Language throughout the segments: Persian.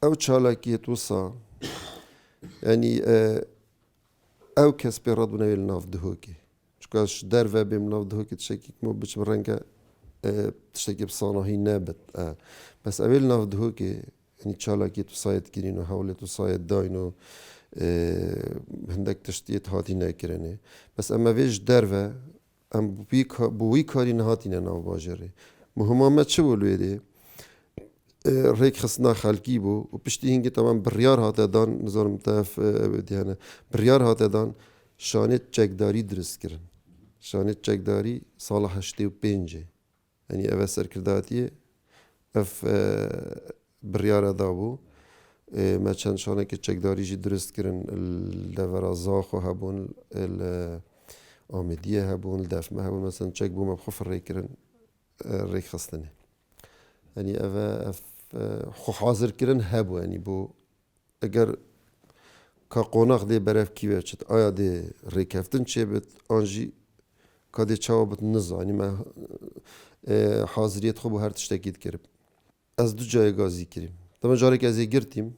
او چالاکیت وصا يعني او کس پیراد بنویل ناف دهوکی چکاش در و بیم ناف دهوکی تشکی مو بچ برنگه تشتكي بصانه نابت بس قبل نافده كي يعني تشالاكي تصايد كرينو حاولت تصايد داينو هندك تشتيت هاتي ناكرني بس اما فيش درفه ام بوي كاري نهاتي ناو باجري مهما ما تشولو يدي ريك خصنا خالكي بو وبشتي هنجي طبعا بريار هاتا دان نظام تاف ديانا بريار هاتا دان شانت چکداری درست کرن شانت چکداری سال 85 يعني أبا سركرداتي أف بريارة دابو ما كان شانه که چکداری جی درست کرن الدفرا زاخو هبون الآمدية هبون الدفمة هبون مثلا چک بو مبخوف الري کرن الري خستنه يعني أبا خو حاضر کرن هبو يعني بو اگر که قوناق دی برف کیوه چد آیا دی ری کفتن چه بید آنجی که دی چاو بید نزا يعني ما حاضریت خوب هر تشتکید کرد از دو جای گازی کریم طبعا جاری که ازی گرتیم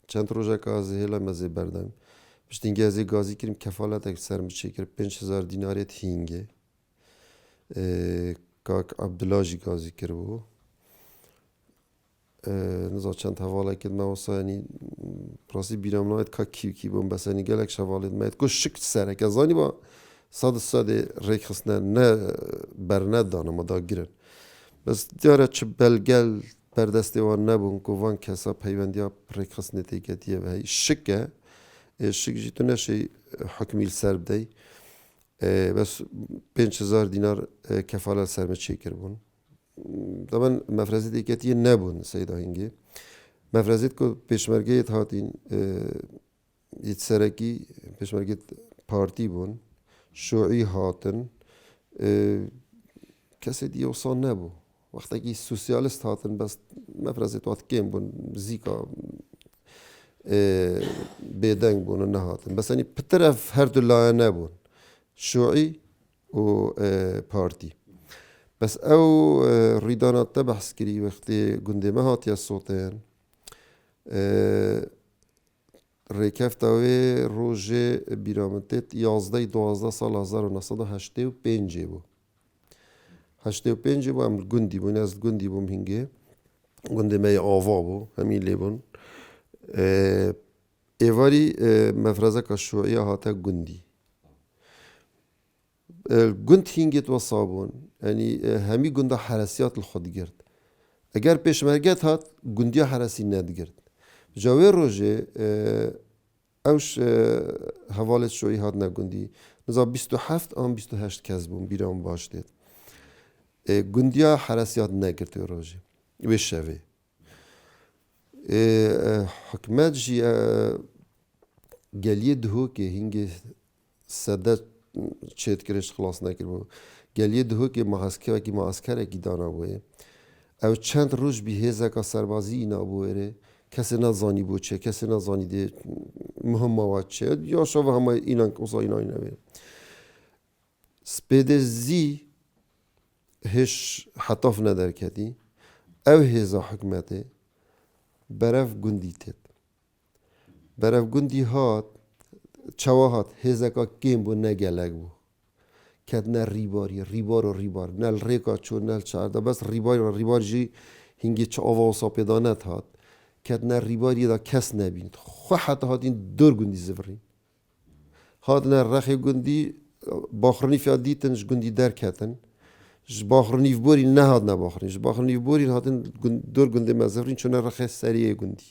چند روزه که ازی هلا مزه بردم پشتینگی ازی گازی کریم کفالت اک سرم چه کرد 5000 دیناریت هینگه کاک عبدالله گازی کرد بو نزا چند حواله کد ما واسه یعنی پراسی بیرام ناید که کی بوم بس یعنی گلک شوالید ماید کش شکت سره که زانی با صد ریک خسنه نه برنه دانه ما دا گیرن بس دیاره چه بلگل بردسته وان نبون که وان کسا پیوندیا ریک خسنه تیکتیه و هی شکه شک جیتو نشی حکمیل سرب دی بس 5000 دینار کفاله سرمه چی کربون طبعا مفرزی تیکتیه نبون سیدا هنگی مفرزیت که پیشمرگه هاتین یتسرکی پیشمرگه پارتی بون شوعی هاتن کسی دیگه وصان نبود وقتی که سوسیالیست هاتن بس مفرزت وقت کم بون زیکا بیدنگ بون نه هاتن بس یعنی بطرف هر دو لایه نبود شوعی و پارتی بس او ریدانات تبحث کری وقتی گنده ما هاتی الصوتين ریکفتاوی روز بیرامتت 11 سال 1985 بو 85 بو هم گندی بو نزد گندی بوم هنگه گنده می آوا بو همین لیبون ایواری مفرزه که شوعی هاته گندی گند هنگت و صابون یعنی همی گنده حراسیات الخود گرد اگر پیشمرگت هات گندی حراسی ند گرد جاوی روزه اوش حوالت شوی هات نگندی نزا 27 آن 28 کس بون بیرام باشدید گندیا حراسیات نگرد روزه و شوی حکمت جی گلیه دهو که هنگی سده چیت کرش خلاص نکرد بو گلیه دهو که معسکر کی دانا بوده او چند روز به هزا که سربازی اینا بوده کسی نزانی بود چه کسی نزانی ده مهم مواد چه یا شو همه اینان کوسا اینا نبی سپیدزی هش حطاف ندار کدی او هزا حکمته برف گندی تد برف گندی هات چواهات هزا که کیم بو نگلگ بو کد نه ریبار نل ریکا چون نل چارده بس ریبار جی هنگی چه آواسا پیدانت هات کد نه ریباری دا کس نبیند خو حتی هاتین دور گندی زفرین هات نه رخی گندی باخرنی فیاد دیتن ج گندی در کتن ج باخرنی فبوری نه هات نه باخرنی ج باخرنی فبوری هاتن دور گندی مزفرین چون رخی سریع گندی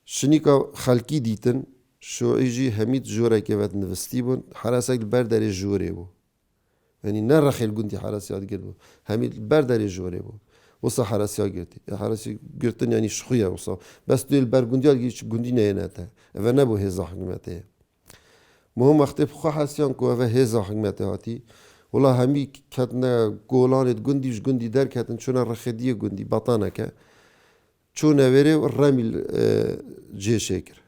شنی که خلکی دیتن شو ایجی همید جوره که وقت نوستی بون حراسک برداری جوره بو یعنی نه رخی گندی حراسیات گرد بو همید برداری جوره بو وصا حراسيا گرتی حراسی گرتن یعنی شخیه وصا بس دوی البرگندیال گیش گندی نه و نبو هزا حکمته مهم وقتی بخوا حسیان کو و هزا حکمته هاتی ولا همی کتنا گولانت گندی در کتن چون رخدیه گندی بطانه که چون وره رمیل جیشه کر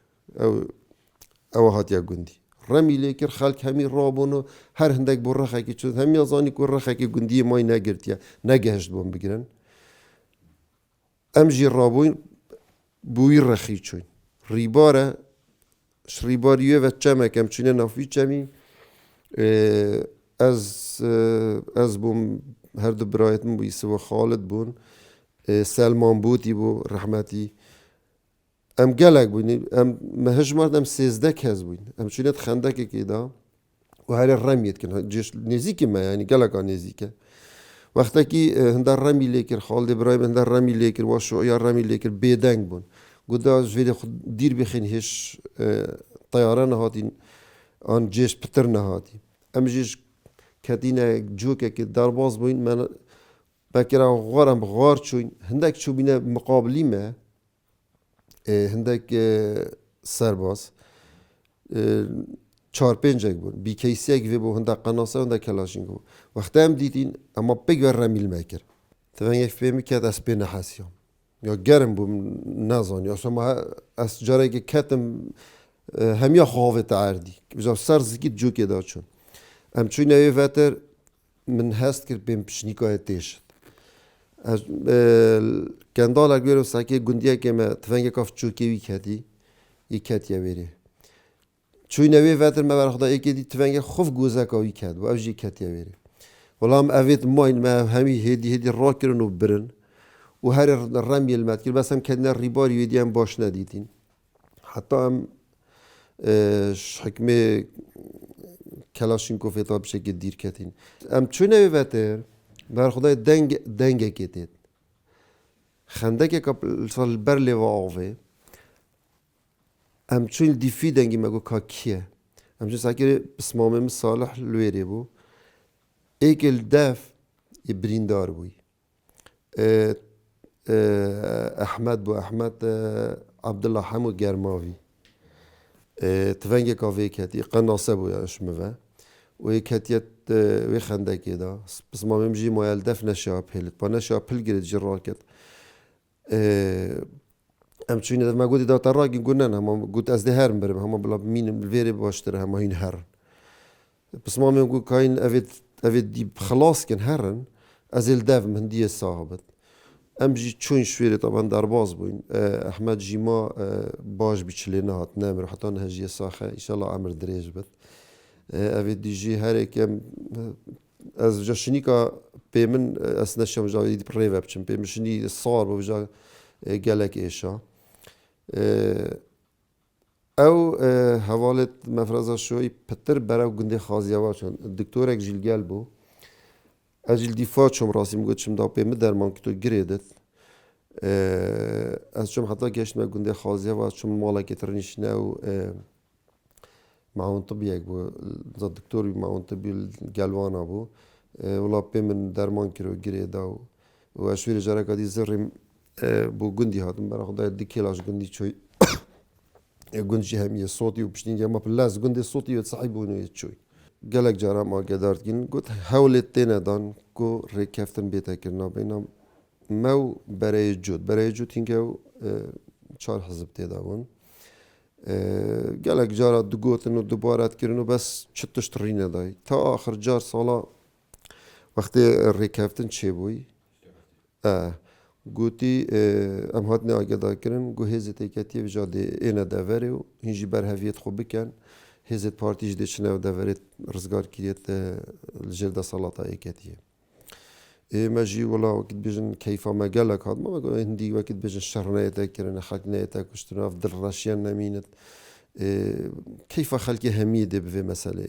او هاتیا گندی رمیله کر خلق همی رابونو هر هندک بر رخه کی چون همی ازانی کو رخه کی گندی مای نگرتیا نگهشت بون بگیرن ام جی رابوین بوی رخی چون ریباره شریباریه و چمه کم چونه نافی چمی از بوم هر دو برایتم بو ایسا و خالد بون سلمان بوتی بو رحمتی ام گلک بوین ام مهج مرد ام 13 کس بوین ام چونه خنده که دا و هر رمیت کن جش نزیکی ما یعنی گلک ها نزیکه وقتی که هندر رمی لیکر خالد ابراهیم هندر رمی لیکر و شویا رمی لیکر بیدنگ بون گودا جوید خود دیر بخین هش طیاران هاتین آن جيش بتر نهاتي ام جيش كاتينا جوكا كي دارباز بوين من بكرا غارم غار شوين هندك شو بينا مقابلي ما هندك سرباز چار پنجک بون بی کیسیک وی بو هنده قناصه هنده کلاشینکو وقتی هم دیدین اما پیگ ور رمیل مکر تفن یک فیلمی که از بین حسیام یا گرم بوم نزان یا شما از جاره که کتم همیا خواهد تعردی بجا سر زکیت جو که داد چون ام چوی نوی واتر من هست کرد بیم پشنیکای تیشت کندال اگرو ساکی گندیه که ما تفنگ کاف چوکیوی کتی یک کتیه بری چوی نوی واتر ما برخدا یکی دی تفنگ خوف گوزه کاوی کد و اوجی کتیه بری ولام اوید ماین ما همی هدی را کرن و برن و هر رمی المد کرد بس هم کدنا ریباری ویدی هم باش ندیدین حتی هم حکمه کلاشینکوف اتاب شکل دیر کتین ام چون نوی واتر بر خدای دنگ کتید خنده که سال بر لیوا آوه ام چون دیفی دنگی مگو که کیه ام چون ساکر بسمامه صالح لویره بو ایکل دف بریندار بوی احمد بو احمد عبدالله حمو گرماوی تفنگ کافی کتی قناصه بو یا اشمه و کتیت و خنده که دا بس ما ممجی مایل دف نشا پهلت با نشا پهل گرد جرار کت ام چونی دف ما گودی دا تراگی گونن هم گود از ده هرم برم هم بلا مین الویری باشتره هم هین هرن بس ما ممگو کاین اوید دی خلاص کن هرن از الدف من دیه صاحبت ام جی چون شویره طبعا در باز بوین احمد جیما باش بیچلی نهات نمر حتی نهجی ساخه ایشالله عمر دریج بد اوید دیجی هر کم از جاشنی که پیمن از نشم جایی دی پریو بچم پیمشنی صار بوجا گلک ایشا او حوالت مفرزا شوی پتر برای گنده خازیوا چون دکتورک جیل گل بو اجل دفاع چم راسیم گوید چم داپی مدرمان که تو گریدت از چم حتی گشت ما گنده خازیه و چم مالک ترنیش نو معاون طبیعی بو زد دکتوری معاون طبیعی گلوانا بو ولا پی من درمان کرو گریدا و اشویر جاره کدی زریم بو گندی هاتم برای خدای دیکیلاش گندی چوی گندی همیه صوتی و پشتینگی اما پلاس گندی صوتی و صاحبونه چوی گلک جارا ما گدارد گین گفت حولت تینه دان کو ریکفتن بیتا کرنا بینم مو برای جود هنگاو چهار حزب تیدا بون گلک جارا دو گوتن و دوبارت کرنو بس چتش ترینه دای تا آخر جار سالا وقتی ریکفتن چه بوی گوتی ام هاتنه آگدا کرن گو هزت ایکتیه و جاده اینه دوره و هنجی بر هویت خوب بکن هزت پارتیش دیشنه و دورت رزگار کریت الجرده صلاتا ایکتیه ماجی ولا وقت بيجن كيف ما قالك هذا ما بقول هندي وقت بيجن شرنيتك كرنا خلقنيتك وشتنا أفضل راشيان نمينت كيف خلقي هميدة بفي مسألة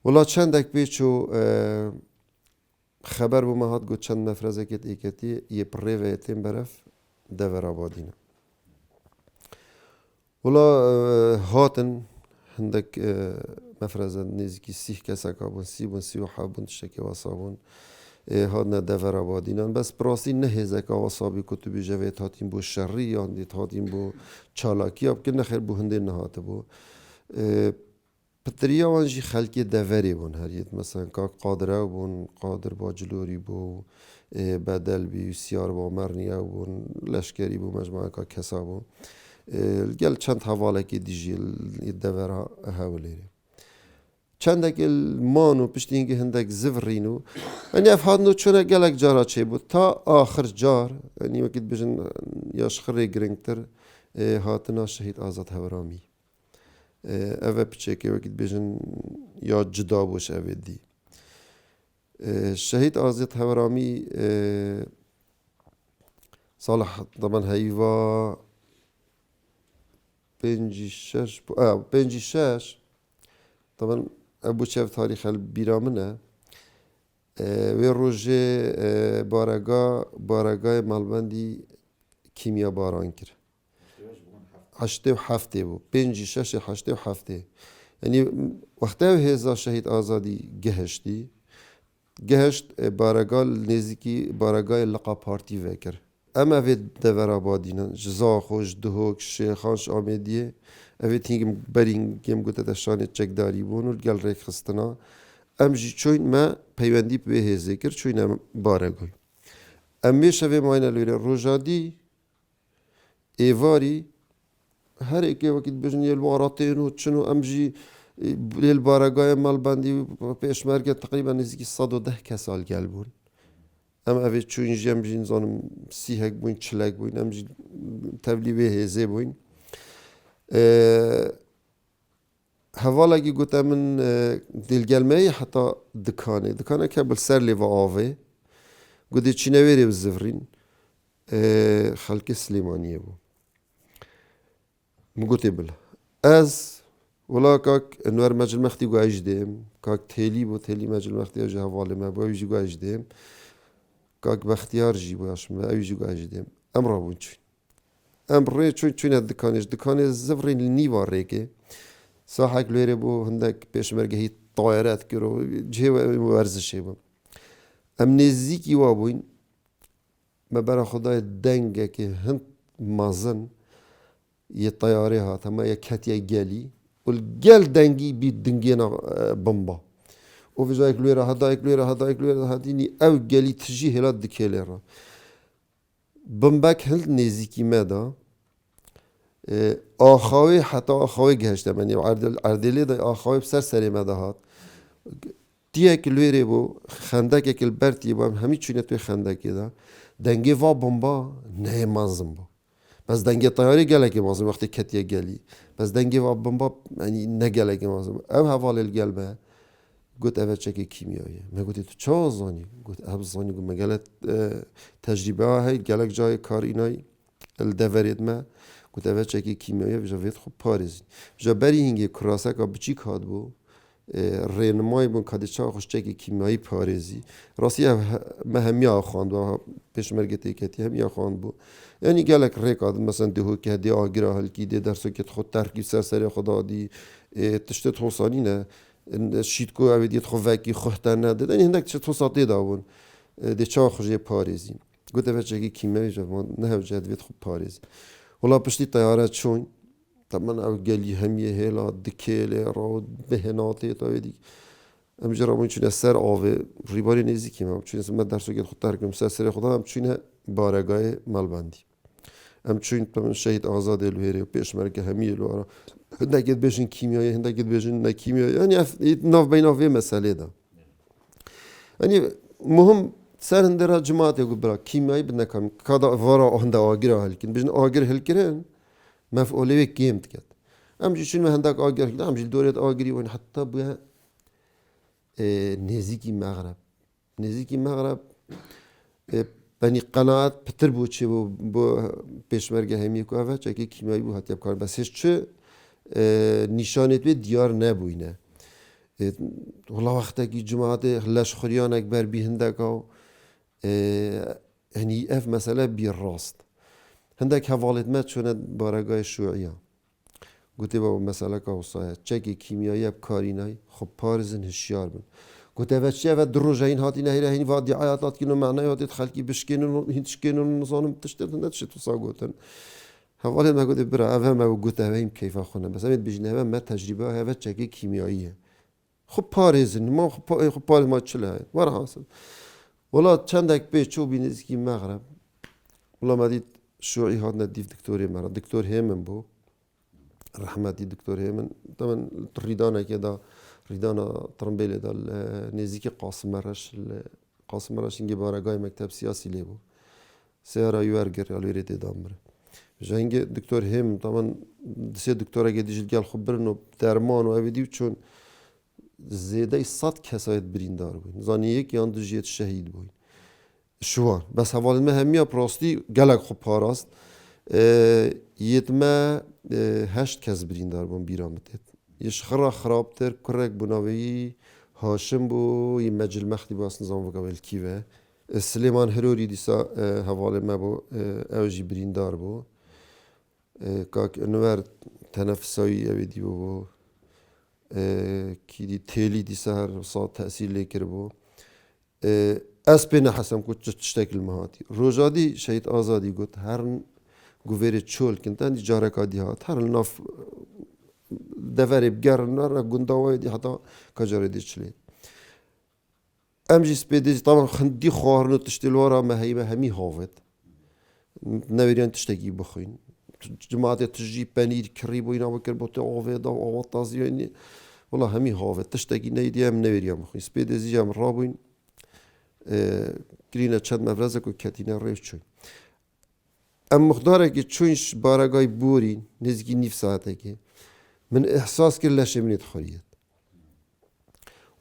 ولا چندك بيشو خبر بما هاد قد چند نفرزه كت ايكتي يبريوه يتين برف دور آبادينا ولا هاتن هندك مفرزه نزكي سيح كسا كابون سيبون سيوحا بون تشتكي وصابون هادنا دور آبادینان بس براستی نهزه که آسابی کتبی جوید هاتیم بو شری یا اندید هاتیم بو چالاکی اب که نخیر بو هنده نهاته بو پتریا وانجی خلکی دوری بون هرید مثلا که قادره بون قادر با جلوری بو بدل بی سیار با مرنیا بون لشکری بو مجموعه که کسا بو گل چند حواله که دیجی دورها هولیری چندک المانو پشتی اینکه هندک زفرینو یعنی افهادنو چونه گلک جارا چه بود تا آخر جار یعنی وقت بجن یاش خری گرنگتر هاتنا شهید آزاد هورامی اوه بچه که وقت بجن یا جدا بوش اوه دی شهید آزاد هورامی صالح طبعا هیوا پنجی شش طبعا ابو شاف تاريخ البيرامنة وی روژه بارگاه مالبندی کیمیا باران کرد 87 بود 56 87 یعنی وقتی هزار شهید آزادی گهشت بارگاه نزدیکی بارگاه لقا پارتی وکر اما وی دور آبادینن جزا خوش دهوک شیخانش آمدیه اوی تینگم برینگم گوته دشانه چکداری بون و گل ریک خستنا امجی چون ما پیوندی به هزه کرد چون ام بارگاه امی شوی ماینه لوره روزادی ایواری هر اکی وقت بجنی الواراتین و چنو امجی البارگاه مالبندی پیشمرگ تقریبا نزدیکی 110 سال گل بون ام اوی چون جم جین زانم سیهک بوین چلک بوین امجی تبلی به هزه بوین حوالا کی گوته من دلگلمه حتی دکانه که بل سر لیوا آوه گوته چی نویره بزفرین خلق سلیمانیه بو مگوته بله از ولا کاک نور مجل مختی گو اجدیم کاک تیلی بو تیلی مجل مختی اجه حواله ما بو اویجی گو اجدیم کاک بختیار جی بو اشمه اویجی گو اجدیم امرا بون چون امره چون دکانه زفرین نیوار ریکه ساحق لویره بو هندک پیشمرگهی طایرات کرو جه ورزشی بو ام نزدیکی وابوین ما برا خدای دنگه که هند مازن یه طیاره هات اما یه کتیه گلی والگل دنگی بی دنگینا بمبا و في جايك لويرا هدايك لويرا هديني او گلی تجي هلا دكيلي را بمبك هل نزيكي مادا آخوی حتی آخوی گهشته منی عردلی دا آخوی بسر سری مدهات دیه که لویره بو خندک اکل برتی بو همی چونه توی خندکی دا دنگی وا بمبا نه مازم بو بس دنگی طیاری گله که مازم وقتی کتیه گلی بس دنگی وا بمبا یعنی نه گله که مازم او حوال الگلبه گوت اول چکی کیمیاییه من گوتی تو چه زانی گوت اب زانی گوت مگلت تجربه های گلک جای کار اینای الدورید ما گوت اول چکی کیمیایی بجا وید خوب پارزی بجا بری هنگی کراسه که بچی کاد بو رنمای بون کادی چا خوش چکی کیمیایی پارزی راستی ما همی آخواند و پیشمرگت ایکتی همی آخواند بو یعنی گلک ریکاد مثلا دهو که دی آگرا هلکی دی درسو که خود ترکیب سر خدا دی تشتت حسانی نه شید کو اویدیت خو وکی خوهتن نده یعنی هندک چه تو ساعتی داون دی چا خوشی پارزی گوته وچه کیمیایی جوان نه وجد وید خوب پارزی ولا پشتی طیاره چون طبعا او گلی همیه هلا دکیله را بهناته تا ویدی ام جرامون چونه سر آوه ریباری نزدیکی هم چونه من درسو گل خود ترکم سر خدا هم چونه بارگاه مالبندی ام چون طبعا شهید آزاد الوهری و پیشمرگ همیه لورا هندگید بشین کیمیایی هندگید بشین نه کیمیایی یعنی ناف بین ناف مسئله دا یعنی مهم سر هندرا جماعت یکو برا کیمیایی بنکم کادا وارا هنده آگر هلکن بجن آگر هلکرن مفعوله و کیمت کرد امجی چون من هندک آگر هلکن امجی دورت آگری و حتی بیا نزیکی مغرب بنی قناعت پتر بود چه با پیشمرگ همیه که اوه چه که کیمیایی بود حتی بکار بس هیچ چه نشانت به دیار نبوینه والله وقتی که جماعت لشخوریان اکبر بی هندک یعنی اف مسئله بی راست هندک حوالت مت شونه بارگاه شیوعیه گوته با مسئله که وصایه چه که کیمیایی بکارینای خب پارزن هشیار بون گوته و چه و دروجه این هاتی نهیره این وادی عیاطات کنو معنی هاتیت خلکی بشکنون و هیچکنون و نظانم تشتت ندشه تو سا گوتن حوالت ما گوته برا اوه ما گوته و این کیفا خونه بس امید بجنه و ما تجربه و چه که کیمیاییه خب پارزن ما خب پارز ما چله هاید وارا حاصل ولا چندک به چو بینید که مغرب ولا ما دید شوعی هات ندیف دکتوری مرا دکتور هیمن بو رحمتی دکتور هیمن طبعا ریدانه که دا ریدانا ترمبیل دال نزدیک قاسم مرش اینگه بارگاه مکتب سیاسی لیبو سیارا یورگر الویری دامبره جنگ دکتر هم طبعا سه دکتره که دیجل گل خبرن و درمان و اویدیو چون زیده 100 کسایت بریندار بود زانی یک یان دو شهید بود شوان بس حوالی ما همیا پراستی گلک خوب پاراست یتمه 8 کس بریندار بون بیرامتید یش خرابتر کرک بناوی هاشم بو ی مجل مخدی باس نظام وقابل کیوه سلیمان هروری دیسا حوالی ما بو اوجی بریندار بو کاک انوار تنفسایی اویدی بو کی دی تیلی دیسا هر صاد تأثیر لیکر بو اسپنا حسم کو تشتكل مهاتي روجادي شهيد آزادي قلت هرن گوهر چول کنتن دی جاره کادی هات هر ناف دفری بگرن نر گنداوی دی حتی کجاره دی چلی امجی سپیدی طبعا خندی خوارن تشتیلوارا ما همی هاوت نویرین تشتگی بخوین جماعت تجی پنیر کری بوینا بکر بوت آوید و آوات تازیانی والله همی هاوت تشتگی نیدی هم نویرین بخوین سپیدی زیجام رابوین کرینه چند مفرزه که کتینه ریش چون ام مقداره که چونش بارگای بوری نزدیکی نیف ساعته که من احساس کرد لشه منید خوریت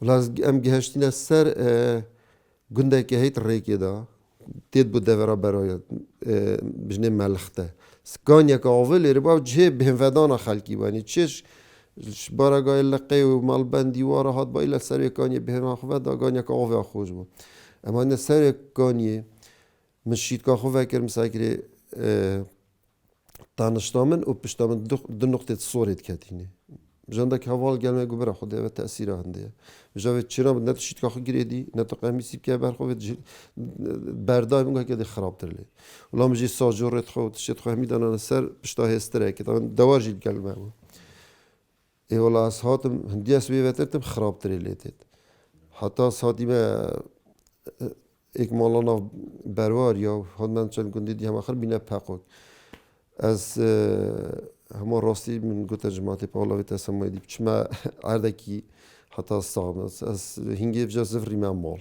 ولی ام گهشتینه سر گنده که هیت ریکی دا تید بود دورا برای بجنه ملخته سکانیا که آولی رو باید جه بهنفدان خلکی بانی چش بارگای لقی و مالبندی واره هات با ایلا سر کانیه بهنفدان خواه دا گانیا که آوی خوش بود اما این سر کانیه من شید که خواه کرد مساکره دانشتامن و پشتامن دو نقطه صورت کتینه جنده که حوال گلمه گو برا خوده و تأثیر هنده جاوید چرا نه تو شید که خو گریدی نه تو قمیسی که برخواد بردای منگه که دی خراب ترلی ولی مجی ساجورت خود شید خو همیدان سر پشتا هستره که طبعا دوار جید گلمه بود ای ولی از هاتم هندی اسبی وترتم خراب ترلی تید حتی ساعتی ما ایک مالانا بروار یا خود من چند گندی دی هم آخر بینه پاکوک از همه راستی من گوته جماعت پاولاوی تسمایی دی چما عردکی حتی صعب از هنگی بجا زفری من مال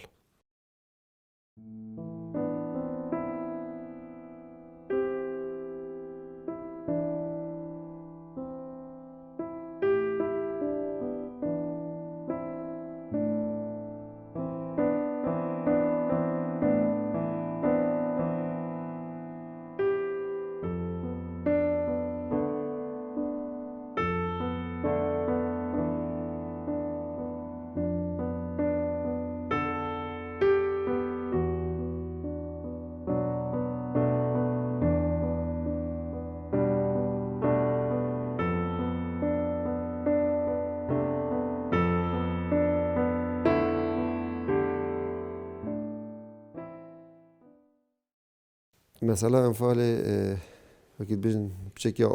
مثلا انفعال وقتی بیشتر بچه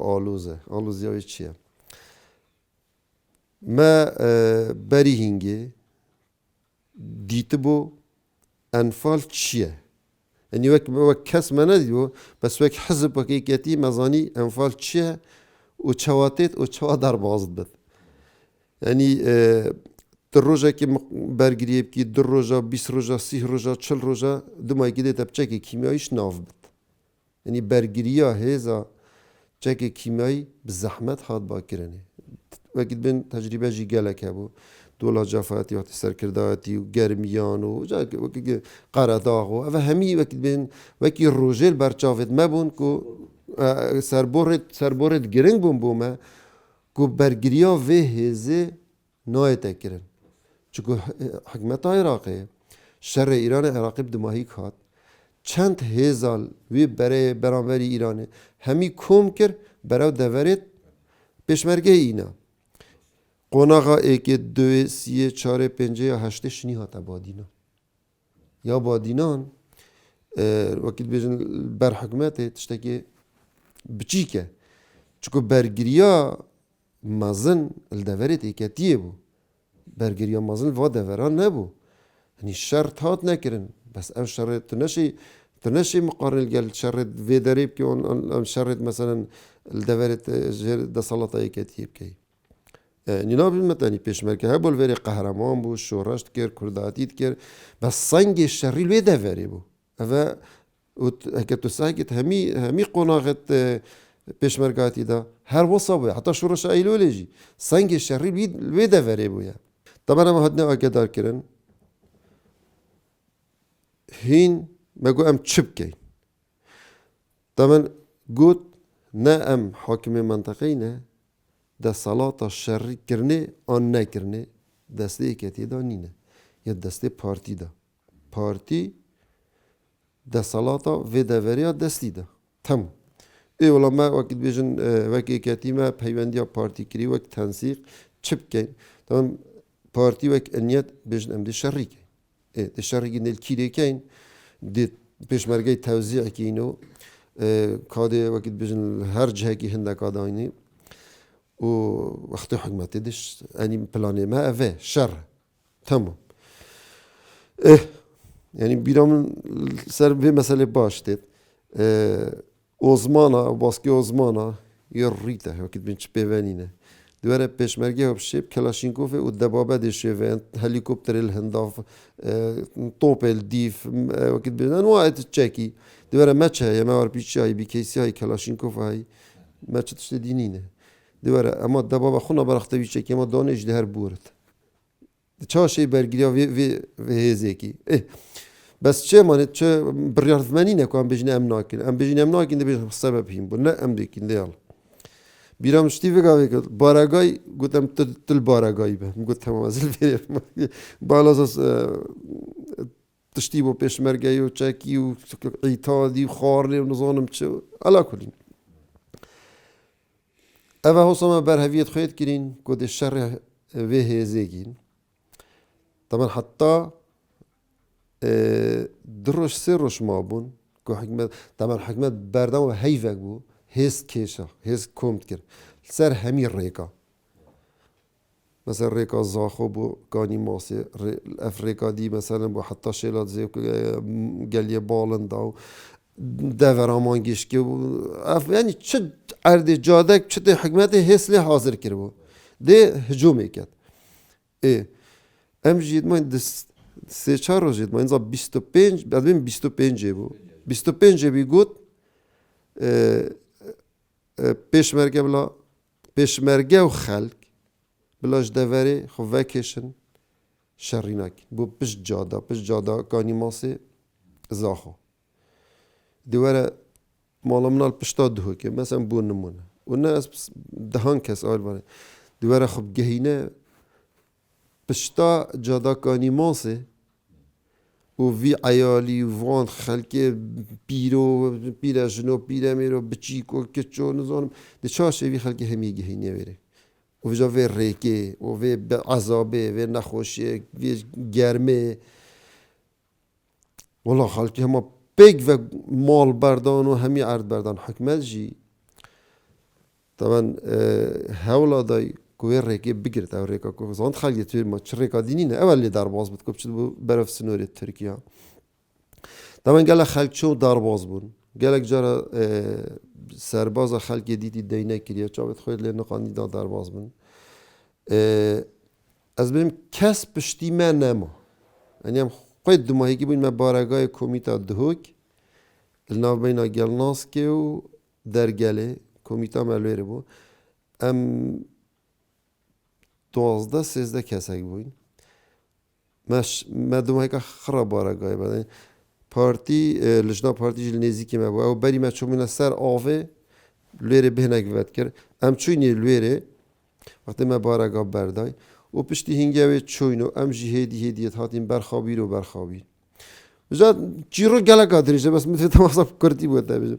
آلوزیابی چیه؟ ما بری هنگی دیت بو انفعال چیه؟ یعنی وقت کس من ندیو بس وقت حزب وقتی مزانی انفعال چیه و چواتت و چوات در بازد بد یعنی در روزا که برگریب کی در روزا 20 روزا 30 روزا 40 روزا دمایی که دیت بچه که کیمیایش ناف بد یعنی برگریا هزا چک کیمیایی بزحمت هات باکرنه وقتی بین تجربه جی گله که بو دولا جافاتی وقتی سرکرداتی و گرمیان و وقتی قرداغ و همی وقتی بین وقتی روزل برچاوت مبون کو سربورت گرنگ بومه کو برگریا و هزه نایت کرن چون حکمت عراقی شر ایران عراقی بدماهی کات چند هزار وی برای برانوری ایرانه همی کم کرد برای دورت پشمرگه اینا قناقا ایک دو سیه چاره پنجه یا هشته شنی هاتا بادینا یا بادینان وقتی بیشن بر حکمته تشتکی بچی که چون برگریا مازن الدورت ایکتیه بو برگریا مازن و دوران نبو یعنی شرط هات نکرن بس او شرط تنشي مقارن قال شرط في دريب كي شرط مثلا الدورت ده سلطة كتيب كي نینا بالمتنی پیشمرگه ها بول وری قهرمان بو شورشت کرد کرداتیت کرد بس سنگ شری لوی دوری بو و اگه تو سعیت همی قناعت پیشمرگاتی دا هر وصابه حتی شورش ایلولجی سنگ شری لوی دوری بو یا طبعا ما هدنا آگدار کردن هین مگو ام چپ کی طبعا گوت نه ام حاکم منطقه نه ده صلاة شری کرنه آن نکرنه دسته کتی دا نینه یا دسته پارتی دا پارتی ده صلاة و دوریا دستی دا تمام ای ولی ما وقت بیشن وقت کتی ما پیوندیا پارتی کری وقت تنسیق چپ کن تمام پارتی وقت انیت بیشن ام ده شری کن ده شری کن دل کیری کن ده پیشمرگه توزیع کینو کاده وقت بیشن هر جهه کی هنده کادانی و وقتی حکمتی دش یعنی پلانه ما اوه شر تمام یعنی بیرام سر به مسئله باشتید ozmana baskı ozmana ya rite vakit bin çpevenine دوره پیشمرگی ها بشیب کلاشینکوف و دبابه دشیوان هلیکوپتر الهنداف توپ الدیف وقت بیدن وقت تشکی دوره مچه یا ما ورپیچی های بی کیسی های کلاشینکوف های مچه تشت دینینه دوره اما دبابه خونا برخته بیچه که ما دانش ده هر بورد چه شی برگیری و هزی کی بس چه مانه چه بریاردمانی نکوام بجنه ام ناکن ام بجنه ام ناکن ده بجنه سبب هیم بود نه ام دیکن دیال بیرام شتی وگاوی کرد بارگای گفتم تل بارگایی به گفتم ازل بریم بالا از تشتی با پیشمرگی و چکی و عیتادی و خارلی و نظانم چه علا کلین اوه حسام برهویت خواهد کرین کد شر و هزگین طبعا حتی دروش سروش ما بون که حکمت طبعا حکمت بردم و هیفک بو هست کشا هست کمت کرد سر همین ریکا مثلا ریکا زاخو بو کانی ماسی افریقا دی مثلا بو حتی شیلات زی گلیه بالن داو دور آمانگیش که یعنی چه عرض جاده چه حکمت هسلی حاضر کرد بو ده هجوم کرد ام جید من سه چهار روز جید من 25 بعد بیم 25 بو 25 بی گود پیشمرگه بلا پیشمرگه و خلق بلاش دوره خو وکشن شرینک بو پش جادا کانی ماسه زاخو دوره مالا منال پشتا دهو که مثلا بو نمونه و نه از دهان کس آل باره دوره خب گهینه پشتا جادا کانی ماسه و وی عیالی وان خلک پیرا جنو پیرا میرو بچیکو کچو نزانم ده چاشه وی خلک همیگه هی نویره و وی جا وی ریکه و وی عذابه وی نخوشه وی گرمه والله خلک هما پیگ و مال بردان و همی عرض بردان حکمت جی طبعا هولا دای کوی ریکه بگیرد او ریکا کو زند خالی توی ما چه ریکا دینی نه اولی درباز بود کب چه بو برف سنوری ترکیه طبعا گله خلک چون درباز بود گله جرا سرباز خلک دیدی دینه کریه چاوت خود لینو قانی دا درباز بود از بیم کس پشتی من نما یعنی هم خود دو ماهی که بود من بارگاه کمیتا دهوک الناو بینا گلناس که و در گله کمیتا ملویره بود ام 12-13 کسک بودیم ما دومایی که خراب بارگاهی بدن پارتی لجنا پارتی جل نزدیکی ما بود او بری ما چومنا سر آوه لویره بهنگ ود کرد ام چوینی لویره وقتی ما بارگاه بردای و پشتی هنگاوی چوینو ام جی هدیت هاتیم برخابیر و برخابیر بجا چیرو گله قادریشه بس مثل تماسا کردی بود بجا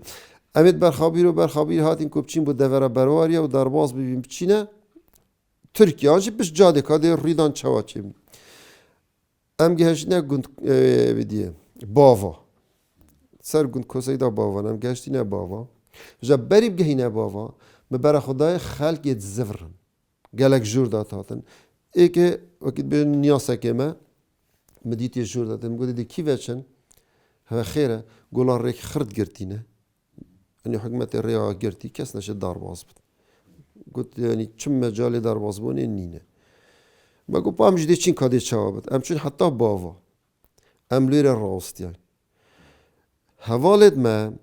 امید برخابیر و برخابیر هاتیم کبچین بود دوره برواریا و درباز ببین بچینه Türkiye ancak biz cadde kader ridan çavaçım. Em geçti ne gund diye bava. Ser gund kozayda bava. Em geçti ne bava. Jab berib gehi ne bava. Me bera Xudaya xalq yed zevran. Gelek jur da taten. Eke vakit bir niyasa keme. Mediti jur da taten. Gode de ki veçen. Ha xire. Golar rek xırd girtine. Yani hükümeti reya girti. Kes neşe darbaz bud. گوت یعنی چم مجال درواز بونه نینه ما گو پام جدی چین کادی چوابت ام چون حتی باوا ام لیر راستیان حوالت ما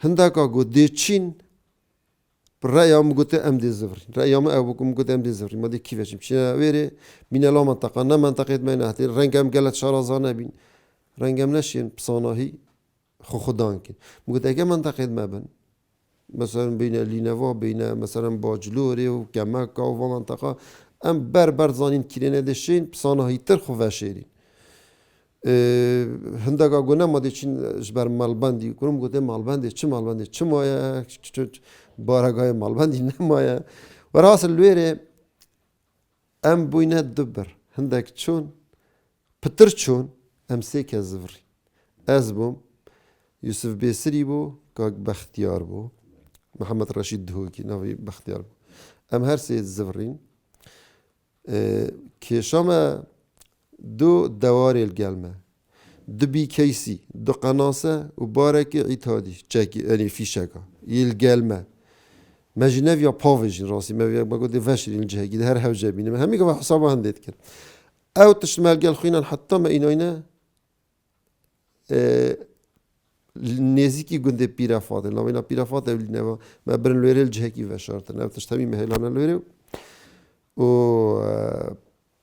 هندکا گو دی چین رأيهم قلت أم دي زفري رأيهم أبوكم قلت أم دي زفري ما دي كيفاش مشينا ويري من لا منطقة نا منطقة ما نهتي رنجم قالت شارزانا بين رنجم نشين بصانهي خدان كين قلت أجا منطقة ما بين مثلا بين لينافا بين مثلا باجلوري وكمكة ومنطقة أم بربر زانين كيرنا دشين بصانهي ترخو فاشيرين هندگاه گونه ما دیچین جبر مالبندی کنم گفتم مالبندی چه مایا بارگاه مالبندی نمایا و راست لویره ام بوینه دبر هندک چون پتر چون ام سیک زفری از بوم یوسف بیسری بو که بختیار بو محمد رشید دهوکی نوی بختیار بو ام هر سید زفرین که شما دو دواری الگلمه دو بی کیسی دو قناصه و بارک ایتادی چکی یعنی فیشکا الگلمه مجنب یا پاویجین راسی ما گفته وشرین جهگی هر حوجه بینه همین که حساب هندید کرد او تشمل گل خوینن حتی ما ایناینا نزیکی گنده پیرافات نامینا پیرافات اولی نوا ما برن لویره الجهگی وشارتن او تشتمی مهلانه لویره و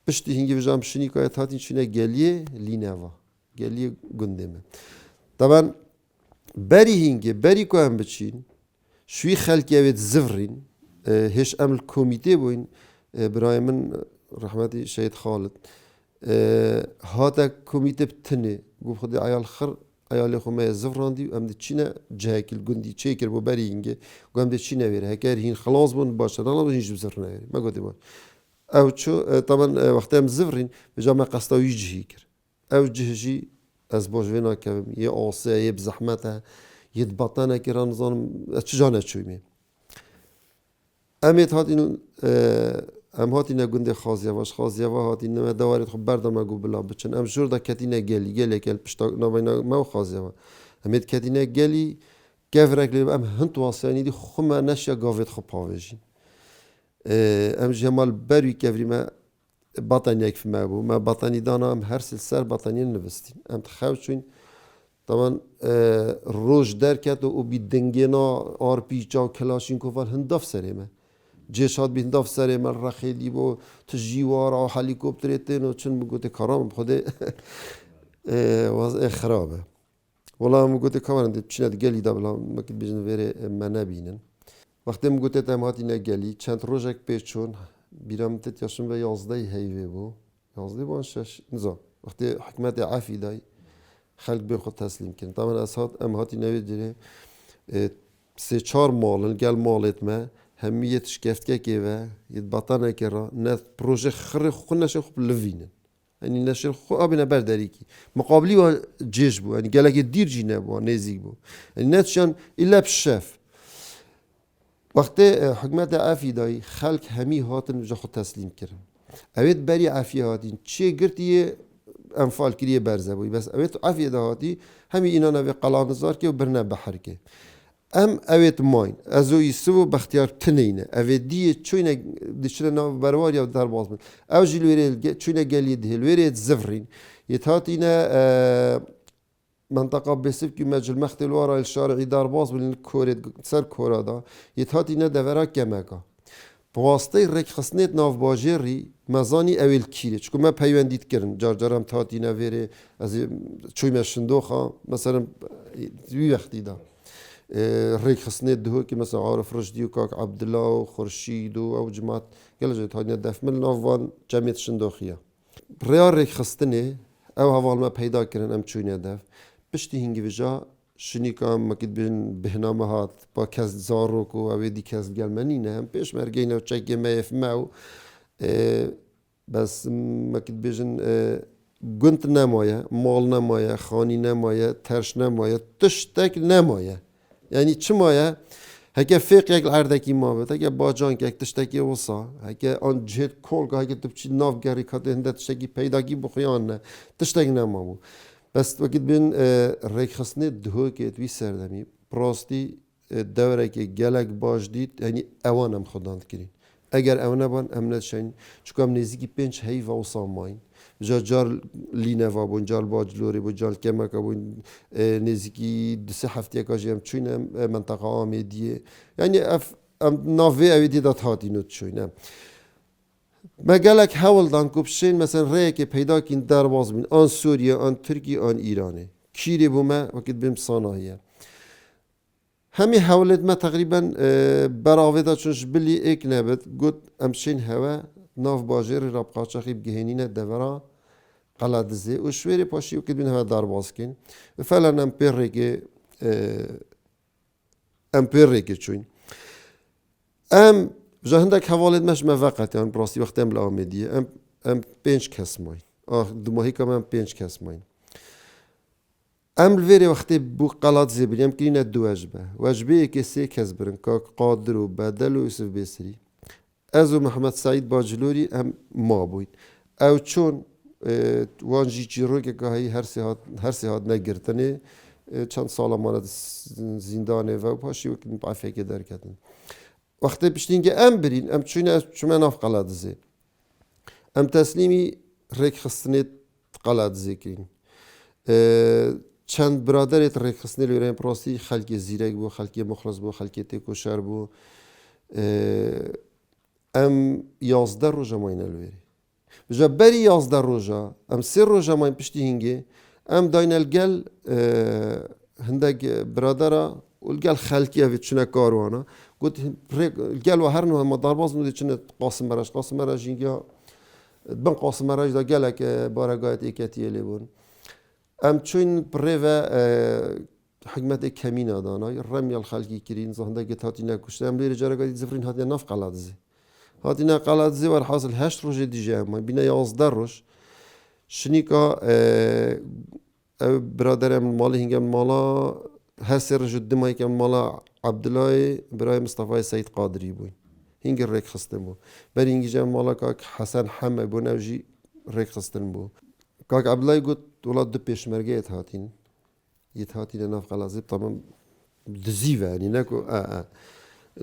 پشتی هنگی وجام شنی که هاتین شنه گلیه لینوا گلیه گنده من طبعا بری هنگی بری که هم بچین شوی خلقی اوید زفرین هش عمل کمیته بوین برای من رحمتی شهید خالد هاتا کمیته بتنه گفت خودی عیال خر عیال خومه زفراندی و ام ده چینه جهکل گندی چه کر بو بری هنگی و ام ده چینه ویره هکر هین خلاص بون باشه نه لازم هیچ بزرگ نویره ما گفتی باش او شو طبعا وقتی هم زفرین به جامعه قصداوی جهی کر او جهجی از باجوینا کم یه آسه یه بزحمته یه بطنه که رمضان چجانه چویمی امیت هات اینو ام هات اینه گنده خازیه و هات اینه دوارید خب بردم اگو بلا بچن ام جور دا کتینه گلی کل پشتا نباینا ما خازیه و امیت کتینه گلی گفرک لیب ام هنت واسیانی دی خمه نشیا گاوید خب پاویجین ام جمال بروی کفری ما بطنی یک فیلم بود ما بطنی دانا ام هر سر بطنی نوستیم ام تخوت چون طبعا روش درکت و بی دنگینا آر پیچا و کلاشینکوفال هنداف سریمه جیشات بی هنداف سریمه رخیلی بو تجیوارا و هلیکوپتریتین و چون بگوته کارام خوده وضع خرابه والله بگوته کارم دید چند گلی دبلا مکت بیشن وره من نبینن وقتی مگوته تماتی نگلی چند روزک پیچون بیرام تیاشون و 11 هیوی بو 11 بون شش نزا وقتی حکمت عافی دای خلق بین خود تسلیم کن طبعا اسهات ام هاتی نوید دیره سه چهار مالن گل مالت ما همیت شکفت که و یه بطانه که را نه پروژه خر خود نشه خوب لوینن یعنی نشه خوب آبی نبرداری کی مقابلی و جیش بو یعنی گله که دیر جی نبو نزیک بو یعنی نتشان الا بشف وقتی حکمت عافی دای خلق همی هاتن جا خود تسلیم کردن اوید بری عافی هاتین چه گرتیه انفال کریه برزه بوی بس اوید عافی دهاتی همی اینا نوی قلانزار که و برنه بحر که ام اوید ماین ازوی سو بختیار تنینه اوید دیه چوینه دیشتر نو بروار یا در باز من او جلویره چوینه گلید هلویره زفرین یتهاتینه منطقة بسيف كي مجل مختل ورا الشارع دار باز بالكورد سر كورادا يتهاتينا دورا كمكا بواسطه رك خصنيت ناف باجري مزاني اول كيري چكو ما پيونديت كرن جارجارم تاتينا ويري از چوي مشندوخا مثلا وي وقتي دا رك خصنيت دهو كي مثلا عارف رشدي وكاك عبد الله وخرشيد او جماعت قال جيت هادنا دف من نافوان جمعيت شندوخيا ريال رك خصتني او هوال ما پیدا کرن ام چوینه دف پشتی هنگی وجا شنی که مکید بین بهنامه هات با کس زاروک و اویدی کس گلمنی نه هم پیش مرگینه و چک میف ماو بس مکید بیشن گنت نمایه مال نمایه خانی نمایه ترش نمایه تشتک نمایه یعنی چه مایه هکه فقه یک اردکی ما بود هکه باجان که یک تشتکی وصا هکه آن جهت کل که هکه تبچی ناف گری کده هنده تشتکی پیداگی بخیان نه تشتک نمامو بس وقت بین ریک خسنه دهو که توی سردمی پراستی دوره که گلک باش دید یعنی اوان هم خداند کرین اگر اوان بان امنت شین چون هم نزدیکی 5 حیوه و ساماین جار لینوا بون جار باجلوری بون جار کمک بون نزدیکی 2 هفته کاجیم چونم منطقه آمیدیه یعنی ناوی اویدی داد هاتی نوت چونم مگلک حول دان کبشین مثلا ری که پیدا کن در باز بین آن سوریه آن ترکیه آن ایرانه کیری بومه وقت بیم صنایه همی حولت ما تقریبا براوه دا چونش بلی ایک نبت گوت امشین هوا ناف باجر راب قاچاقی بگهینینه دورا قلادزه و شویری پاشی وقت بین هوا در باز کن فعلا امپیر ریگه چون جهندك حوالد مش ما وقت يعني براسي وقت ام الآمدية ام 5 کس ماین دماهی کم ام 5 کس ماین ام الویری وقتی بو قلات زبری ام کنین دو وجبه که 3 کس برن که قادر و بدل و یوسف بسری از و محمد سعید باجلوری ام ما بوید او چون وان جی رو که هی هر سه هات نگرتنه چند سال ماند زندانه و پاشی و کنیم عفه که در کردن وقتی پشتین که ام برین ام چون ناف قلادزه ام تسلیمی ریک خستنیت قلادزه کرین چند برادرت ریک خستنی لورین پراسی خلکی زیرک بو خلکی مخلص بو خلکی تکوشر بو ام 11 روزا ماین لوری بجا بری 11 روزا ام 3 روزا ماین پشتی هنگی ام داینل گل هندگ برادرا والقال خالتي في تشنا كاروانا قلت قالوا هرنو ما ضرباز نودي تشنا قاسم مراج ينجا بن قاسم مراج دا قالك بارقات ايكاتي ليبون ام تشوين بريفا حكمت كمينة دانا الرمي الخلقي كرين زهندا قلت هاتينا كشت ام لي رجال قاعد زفرين هاتينا نف قلادزي هاتينا قلادزي والحاصل 8 روج دي جامع بينا 11 روج شنيكا برادرم مالي هنگام مالا هسر جد ما يكمل مالا عبد الله برای مصطفى سيد قادري بوي هنگ ريك خستن بو بر هنگ جام مالا كاك حسن حمه بو نوجي ريك خستن بو كاك عبد الله يقول ولاد دو پیشمرگه يتهاتين ناف قلازيب طبعا دزيفه يعني نكو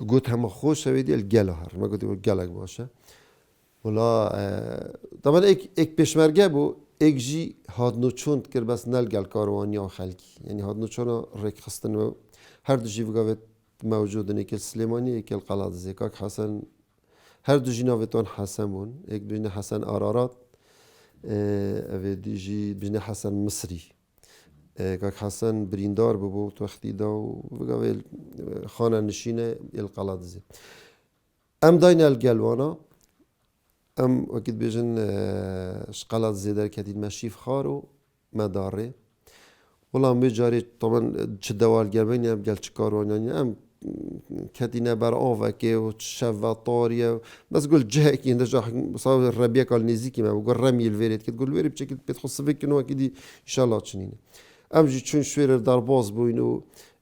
قلت هم خوش شويدي الجلهر ما قلت الجلك باشه ولا طبعا اك پیشمرگه بو ایک جی هادنو چوند کر بس نل گل کاروانی خلکی یعنی هادنو چون رک خستن و هر دو جیو گاوت موجود نیکل سلیمانی ایکل قلاد زیکاک حسن هر دو جناوتان حسن بون ایک بین حسن آرارات اوه دیجی بین حسن مصری کاک حسن بریندار ببو توختی دا و گاویل خانه نشینه القلاد زی ام داین الگلوانا ام وقت بیشن شقلات زیدر کدید مشیف خارو مداره ولی ام بیچاره طبعا چه دوال گربینی ام گل چکارونی ام کدینه بر آوکه و شواتاریه بس قول جه کی اینجا صار ربیع کال نزیکی ما بقول رمی الویرد که قول ویرد بچه که بتخصص فکر کنه کدی انشالله چنینه ام جی چون شویر درباز بوینو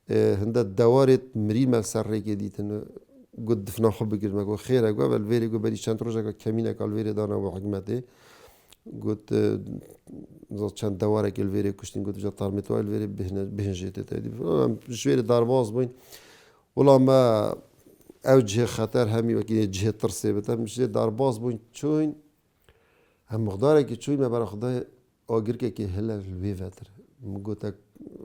هنده دوارت مری ملسر کدیتن قد دفنا حب بقول ما قول خير أقول الفيري قول بدي شان تروجا كمينة كالفيري دانا وحكمته قلت زاد شان دوارة كالفيري كشتين قلت جات طارمتوا الفيري بهنجيت تادي شوية دارباز بين ولا ما أوجه خطر همي وكين جهة ترسي بتهم مش دارباز بين شوين هم مقداره كي شوين ما برا خدای آگر که هلا الوی فتر مقولك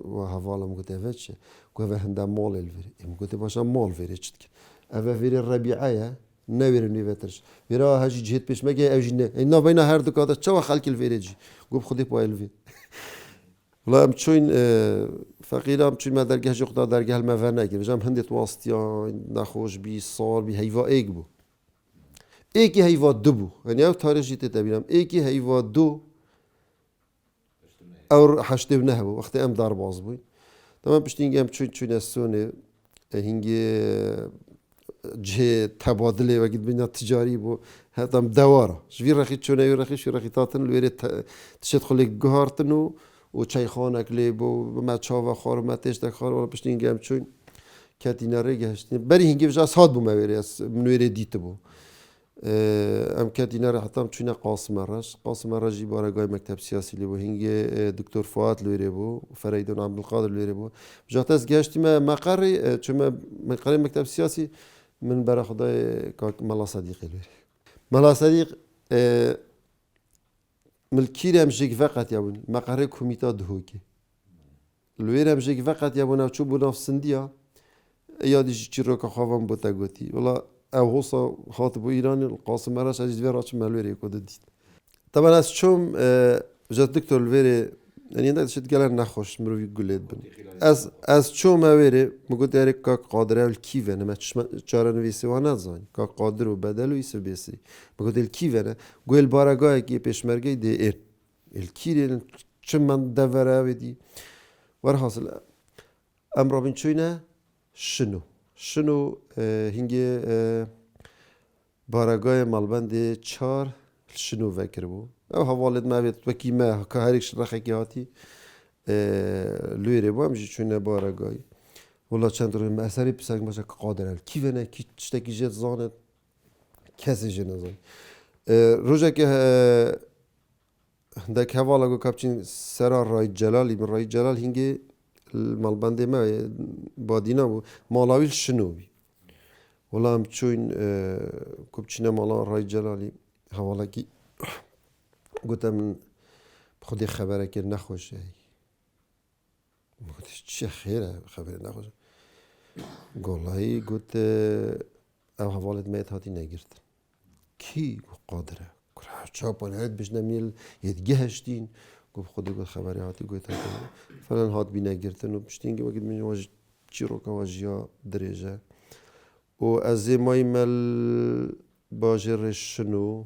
وهفالا مقولك فتش قوة هندا مال الفيري مقولك باشا مال فيري شتك أفا فيري الربيعية نوير نيفترش فيرا هاجي جهت بيش ما جاي أوجي إنه بينا هر دكاتة شو خلك الفيريجي قوب خدي بوا الفي لا أم تشوين فقيرة أم تشوين ما درجة جقدا درجة المفنا كي بجام هندت واسطيا نخوش بي صار بي هيفا إيك بو إيكي هيفا دبو يعني أو تاريخي تتبينام إيكي هيفا دو أو حشت بنهبو وقت أم دار باز بوي تمام بشتين أم تشوين السونة هنگی جه تبادله وقت بین تجاری بو هتام دواره شوی رخی چونه رخی شوی رخی تاتن لویره تشت خلیک گهارتنو و چای خانه کلی بو مچا و خار متش دخار ولی پشتین گم چون کاتینا ری گشتین بری هنگی بجاس هاد بو مویره از منویره دیت بو ام کدینا را حتی چونه قاسم راجی بارگاه مکتب سیاسی لی بو هنگ دکتر فؤاد لویره بو فریدون عبدالقادر لویره بو جات از گشتیم مقری چون مقر مکتب سیاسی من برای خدای ملا صدیقی لویره ملا صدیق ملکیر هم جیگ وقت یابون مقر کمیتا دهوکی لویره هم جیگ وقت یابون او چو بو ناف سندیا یادیش چی رو که خوابم بوده گوتی ولی او حوصا خاطب ایرانی القاسم مراش عزیز وی راچ ملویری کده دید طبعا از چوم جات دکتر الویری یعنی نه شد گلن نخوش مروی گلید بن از چوم اویری مگود یاری که قادر اول کیوه نه چاره نویسی و نزان که قادر و بدل و ایسو بیسی مگود ال کیوه نه گویل بارگاه کی پیشمرگی دی ال کیره چون من دوره ودی ور حاصل ام رابین چوینه شنو هنگی بارگاه مالبند چار شنو فکر بو او حوالت ما بيت وكي ما كهاريك شرخي هاتي لويري بو امجي چونه بارگاهی ولا چند روز مسئله بسنگ باشه قادر کی ونه کی چتکی جت زانت کسی جن زان روزه که دک حوالا گو کپچین سرا رای جلالی من رای جلال هنگی مالبند ما بادینا بو مالاویل شنو بی ولا هم چون کپچینه مالا رای جلالی حوالا کی گفتم خودی خبره که نخوشه گفتش چه خیره خبره نخوشه گلایی گفت او حوالت میت هاتی نگرد کی قادره گفت چاپان هد بش نمیل یدگه هشتین گفت خودی گفت خبره هاتی گفت فلان هات بی نگرتن و پشتین که وقت من واج چی رو که واجیا درجه و از مای مل باجرش شنو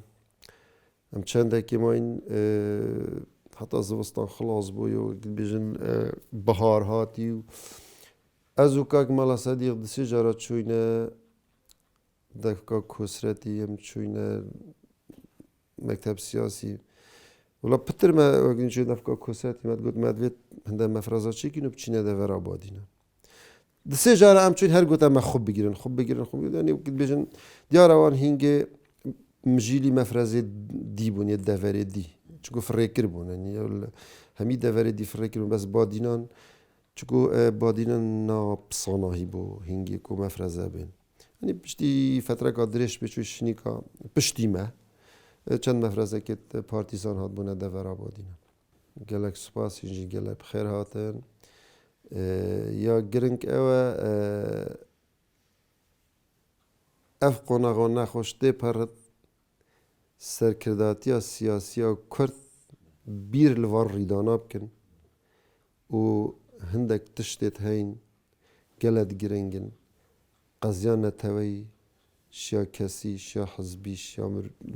ام چنده که ما این حتی زوستان خلاص بوی و بیشن بهار هاتی و از او که مالا صدیق دسی جارا چوینه دفکا کسرتی ام چوینه مکتب سیاسی ولی پتر ما وقتی چوینه دفکا کسرتی مد گفت مدوید هنده مفرزا چی کنو بچینه دفر آبادینه دسی جارا ام چوین هر گوت ام خوب بگیرن یعنی وقتی بیشن دیاروان هنگه مجیلی مفرزه دی بونی دفره دی چون فریکر بون یعنی همی دفره دی فریکر بون بس بادینان چون بادینان نابسانهی بو هنگی کو مفرزه بین یعنی پشتی فتره که درش بچوی شنیکا پشتی ما چند مفرزه که پارتیزان هات بونه دفره بادینان گلک سپاس اینجی گلک بخیر هاتن یا گرنگ اوه اف قناغان نخوشته پرد سرکرداتی سیاسی کرد بیر لوار ریدانا بکن و هندک تشتت هین گلد گرنگن قضیان نتوی شیا کسی شیا حزبی شیا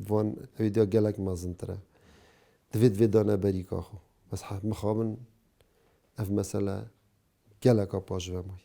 وان ویدیا گلک مازنتره دوید ویدانه بریکا خو بس مخابن اف مثلا گلک پاش ومای